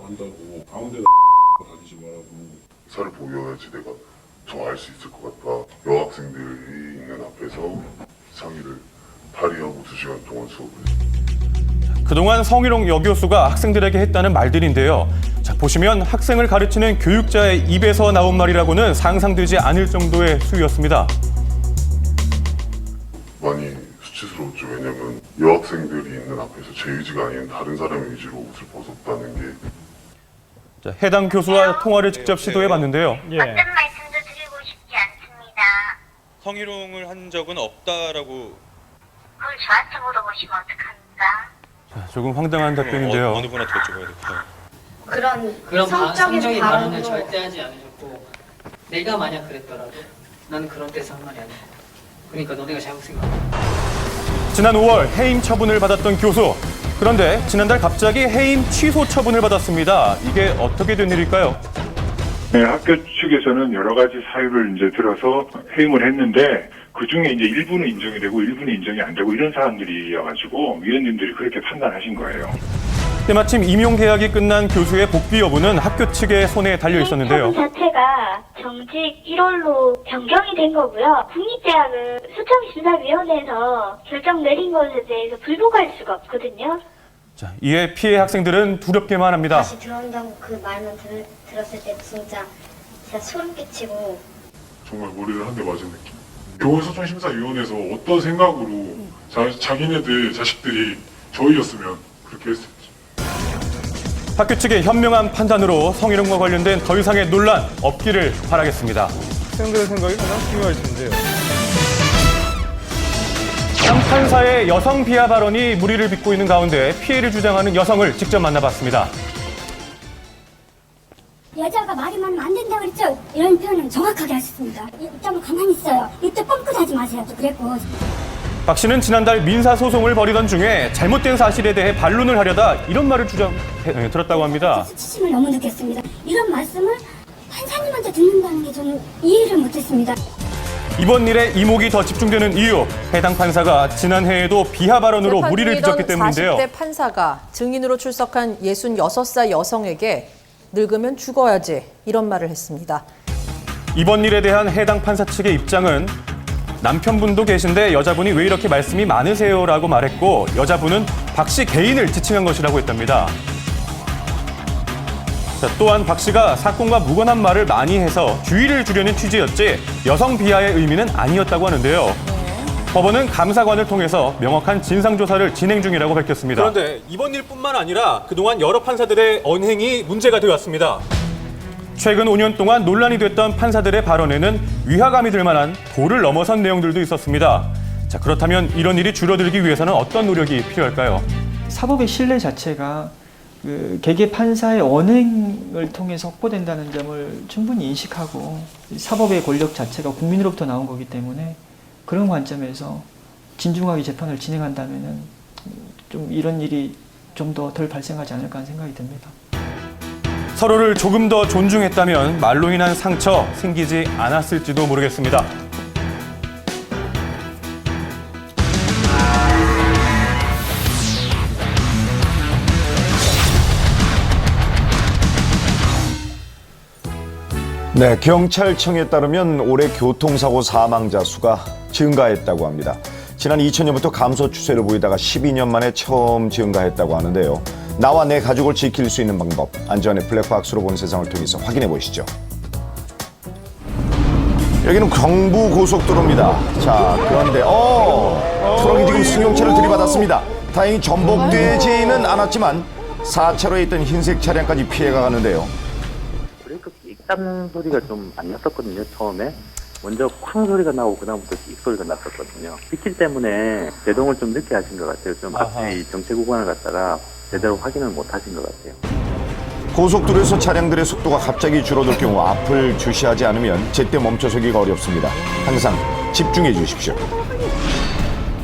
한다고 가운데 다니지 말라고. 사를 보여야지 내가 더 알 수 있을 것 같다. 여학생들이 있는 앞에서 상의를 발의하고 2시간 동안 수업을 했습니다. 그동안 성희롱 여교수가 학생들에게 했다는 말들인데요. 자, 보시면 학생을 가르치는 교육자의 입에서 나온 말이라고는 상상되지 않을 정도의 수위였습니다. 많이 수치스러웠죠. 왜냐면 여학생들이 있는 앞에서 제 의지가 아닌 다른 사람의 의지로 옷을 벗었다는 게. 자, 해당 교수와 통화를 직접 시도해봤는데요. 어떤 말씀도 드리고 싶지 않습니다. 성희롱을 한 적은 없다라고. 그걸 저한테 물어보시면 어떡합니까? 조금 황당한 답변인데요. 어느 분한테 여쭤봐야 될까요? 그런 성적인 발언을 발언도 절대 하지 않으셨고, 내가 만약 그랬더라도 나는 그런 데서 한 말이 아니야. 그러니까 너네가 잘못 생각해. 지난 5월 해임 처분을 받았던 교수. 그런데 지난달 갑자기 해임 취소 처분을 받았습니다. 이게 어떻게 된 일일까요? 네, 학교 측에서는 여러 가지 사유를 이제 들어서 해임을 했는데 그 중에 이제 일부는 인정이 되고 일부는 인정이 안 되고 이런 사안들이어가지고 위원님들이 그렇게 판단하신 거예요. 때마침 임용 계약이 끝난 교수의 복귀 여부는 학교 측의 손에 달려 있었는데요. 처분 자체가 정직 1월로 변경이 된 거고요. 국립대학은 수청심사위원회에서 결정 내린 것에 대해서 불복할 수가 없거든요. 자, 이에 피해 학생들은 두렵기만 합니다. 다시 들어온다고 그 말만 들었을 때 진짜 소름 끼치고 정말 머리를 한 대 맞은 느낌. 교원소통심사위원회에서 어떤 생각으로 자기네들 자식들이 저희였으면 그렇게 했을지. 학교 측의 현명한 판단으로 성희롱과 관련된 더 이상의 논란 없기를 바라겠습니다. 학생들의 생각이 가장 중요할 텐데요. 한 판사의 여성 비하 발언이 물의를 빚고 있는 가운데 피해를 주장하는 여성을 직접 만나봤습니다. 여자가 말이 많으면 안 된다고 그랬죠? 이런 표현은 정확하게 하셨습니다. 좀 가만히 있어요. 이때 뻥끗하지 마세요. 또 그랬고. 박 씨는 지난달 민사소송을 벌이던 중에 잘못된 사실에 대해 반론을 하려다 이런 말을 들었다고 합니다. 수치심을 너무 느꼈습니다. 이런 말씀을 판사님한테 듣는다는 게 저는 이해를 못했습니다. 이번 일에 이목이 더 집중되는 이유, 해당 판사가 지난해에도 비하 발언으로 물의를 빚었기 때문인데요. 40대 판사가 증인으로 출석한 66살 여성에게 늙으면 죽어야지 이런 말을 했습니다. 이번 일에 대한 해당 판사 측의 입장은 남편분도 계신데 여자분이 왜 이렇게 말씀이 많으세요라고 말했고 여자분은 박 씨 개인을 지칭한 것이라고 했답니다. 자, 또한 박 씨가 사건과 무관한 말을 많이 해서 주의를 주려는 취지였지 여성 비하의 의미는 아니었다고 하는데요. 법원은 감사관을 통해서 명확한 진상조사를 진행 중이라고 밝혔습니다. 그런데 이번 일뿐만 아니라 그동안 여러 판사들의 언행이 문제가 되었습니다. 최근 5년 동안 논란이 됐던 판사들의 발언에는 위화감이 들 만한 도를 넘어선 내용들도 있었습니다. 자, 그렇다면 이런 일이 줄어들기 위해서는 어떤 노력이 필요할까요? 사법의 신뢰 자체가 개개 판사의 언행을 통해서 확보된다는 점을 충분히 인식하고 사법의 권력 자체가 국민으로부터 나온 거기 때문에 그런 관점에서 진중하게 재판을 진행한다면은 좀 이런 일이 좀 더 덜 발생하지 않을까 하는 생각이 듭니다. 서로를 조금 더 존중했다면 말로 인한 상처 생기지 않았을지도 모르겠습니다. 네, 경찰청에 따르면 올해 교통사고 사망자 수가 증가했다고 합니다. 지난 2000년부터 감소 추세를 보이다가 12년 만에 처음 증가했다고 하는데요. 나와 내 가족을 지킬 수 있는 방법, 안전의 블랙박스로 본 세상을 통해서 확인해 보시죠. 여기는 경부고속도로입니다. 자, 그런데 트럭이 지금 승용차를 들이받았습니다. 다행히 전복되지는 않았지만 4차로에 있던 흰색 차량까지 피해가 가는데요. 브레이크 익단 소리가 좀 안 났었거든요. 처음에 먼저 쾅 소리가 나오고 그다음부터 삑 소리가 났었거든요. 빗길 때문에 제동을 좀 늦게 하신 것 같아요. 좀 앞에 이 정체 구간을 갖다가 제대로 확인을 못 하신 것 같아요. 고속도로에서 차량들의 속도가 갑자기 줄어들 경우 앞을 주시하지 않으면 제때 멈춰서기가 어렵습니다. 항상 집중해 주십시오.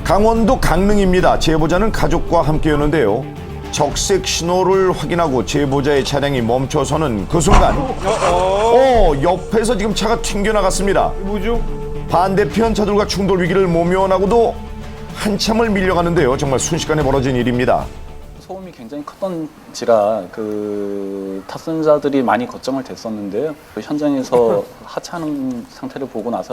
강원도 강릉입니다. 제보자는 가족과 함께였는데요. 적색 신호를 확인하고 제보자의 차량이 멈춰서는 그 순간 옆에서 지금 차가 튕겨나갔습니다. 뭐죠? 반대편 차들과 충돌 위기를 모면하고도 한참을 밀려가는데요. 정말 순식간에 벌어진 일입니다. 소음이 굉장히 컸던지라 그 탑승자들이 많이 걱정을 됐었는데요. 현장에서 하차하는 상태를 보고 나서